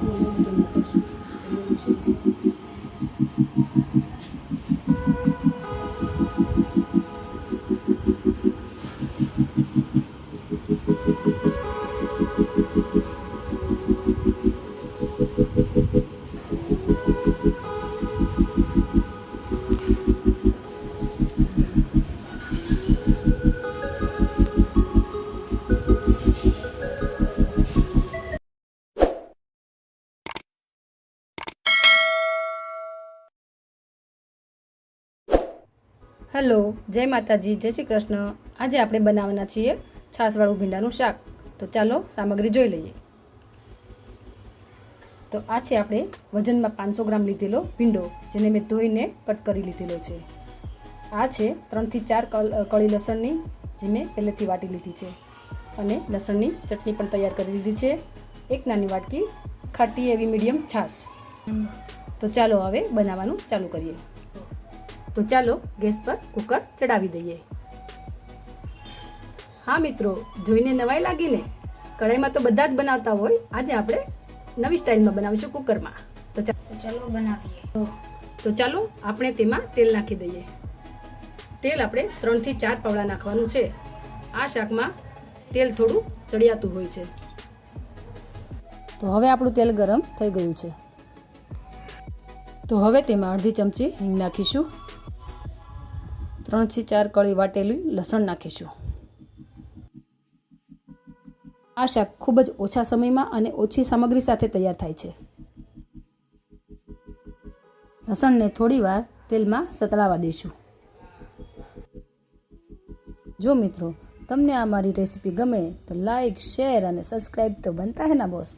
ને એવું બધું કરશું. એવું છે. હેલો, જય માતાજી, જય શ્રી કૃષ્ણ. આજે આપણે બનાવવાના છીએ છાશવાળું ભીંડાનું શાક. તો ચાલો સામગ્રી જોઈ લઈએ. તો આ છે આપણે વજનમાં 500 ગ્રામ લીધેલો ભીંડો, જેને મેં ધોઈને કટ કરી લીધેલો છે. આ છે 3 થી 4 કળી લસણની, જે મેં પહેલેથી વાટી લીધી છે. અને લસણની ચટણી પણ તૈયાર કરી લીધી છે. એક નાની વાટકી ખાટી એવી મીડિયમ છાશ. તો ચાલો હવે બનાવવાનું ચાલુ કરીએ. તો ચાલો ગેસ પર કુકર ચડાવી દઈએ. હા મિત્રો, જોઈને નવાઈ લાગીને? કઢાઈમાં તો બધા જ બનાવતા હોય, આજે આપણે નવી સ્ટાઇલમાં બનાવીશું કુકરમાં. તો ચાલો બનાવીએ. તો ચાલો આપણે તેમાં તેલ નાખી દઈએ. તેલ આપણે 3 થી 4 પાવડા નાખવાનું છે. આ શાકમાં તેલ થોડું ચડિયાતું હોય છે. તો હવે આપણું તેલ ગરમ થઈ ગયું છે. તો હવે તેમાં અડધી ચમચી હિંગ નાખીશું. 3 થી 4 કળી વાટેલી લસણ નાખીશું. આ શાક ખૂબ જ ઓછા સમયમાં અને ઓછી સામગ્રી સાથે તૈયાર થાય છે. લસણને થોડી વાર તેલમાં સતળાવા દઈશું. જો મિત્રો તમને આ મારી રેસીપી ગમે તો લાઈક, શેર અને સબસ્ક્રાઈબ તો બનતા હે ના બોસ.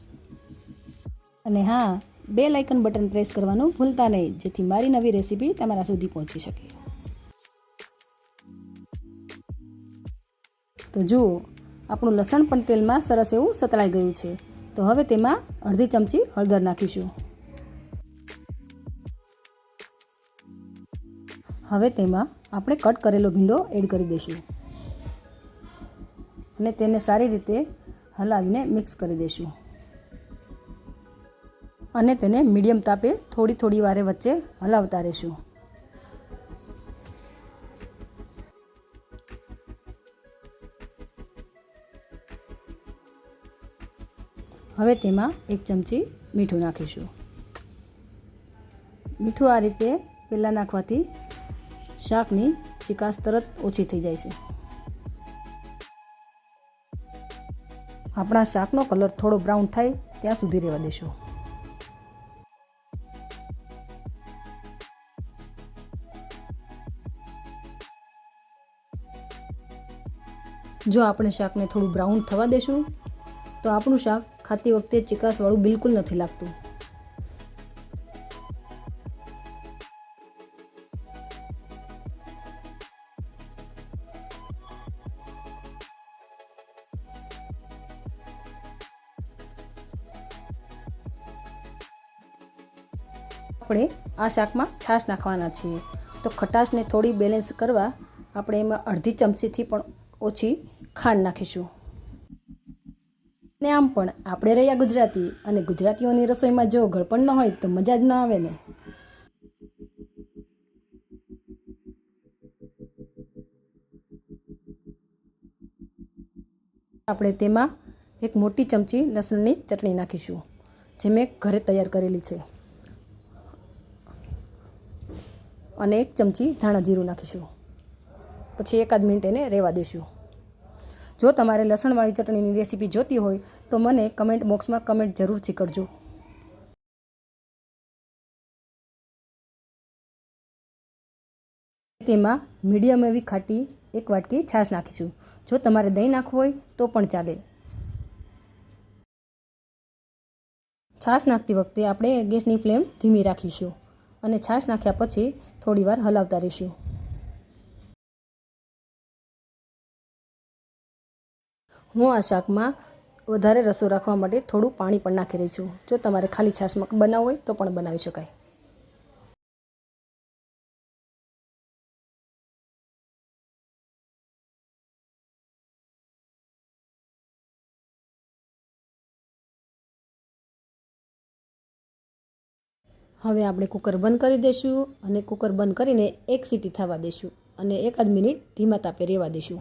અને હા, બેલ આઇકન બટન પ્રેસ કરવાનું ભૂલતા નહીં, જેથી મારી નવી રેસીપી તમારા સુધી પહોંચી શકે. તો જુઓ, આપણું લસણ પણ તેલમાં સરસ એવું સતળાઈ ગયું છે. તો હવે તેમાં અડધી ચમચી હળદર નાખીશું. હવે તેમાં આપણે કટ કરેલો ભીંડો એડ કરી દઈશું અને તેને સારી રીતે હલાવીને મિક્સ કરી દઈશું. અને તેને મીડિયમ તાપે થોડી વારે વચ્ચે હલાવતા રહીશું. હવે તેમાં 1 ચમચી મીઠું નાખીશું. મીઠું આ રીતે પહેલાં નાખવાથી શાકની ચીકાશ તરત ઓછી થઈ જાય છે. આપણા શાકનો કલર થોડો બ્રાઉન થાય ત્યાં સુધી રહેવા દેશું. જો આપણે શાકને થોડું બ્રાઉન થવા દેશું તો આપણું શાક ખાતી વખતે ચીકાશવાળું બિલકુલ નથી લાગતું. આપણે આ શાકમાં છાશ નાખવાના છીએ. તો ખટાશને થોડી બેલેન્સ કરવા આપણે એમાં અડધી ચમચીથી પણ ઓછી ખાંડ નાખીશું. ને આમ પણ આપણે રહ્યા ગુજરાતી, અને ગુજરાતીઓની રસોઈમાં જો ગળપણ ન હોય તો મજા જ ન આવે ને. આપણે તેમાં 1 મોટી ચમચી લસણની ચટણી નાખીશું, જે મેં ઘરે તૈયાર કરેલી છે. અને 1 ચમચી ધાણા જીરું નાખીશું. પછી એકાદ મિનિટ એને રહેવા દઈશું. જો તમારે લસણવાળી ચટણીની રેસીપી જોતી હોય તો મને કમેન્ટ બોક્સમાં કમેન્ટ જરૂરથી કરજો. તેમાં મીડિયમ એવી ખાટી 1 વાટકી છાશ નાખીશું. જો તમારે દહીં નાખવું હોય તો પણ ચાલે. છાશ નાખતી વખતે આપણે ગેસની ફ્લેમ ધીમી રાખીશું અને છાશ નાખ્યા પછી થોડીવાર હલાવતા રહીશું. હું આ શાકમાં વધારે રસો રાખવા માટે થોડું પાણી પણ નાખી રહી છું. જો તમારે ખાલી છાશમાં બનાવવું હોય તો પણ બનાવી શકાય. હવે આપણે કુકર બંધ કરી દઈશું અને કુકર બંધ કરીને 1 સીટી થવા દઈશું અને 1 મિનિટ ધીમા તાપે રહેવા દઈશું.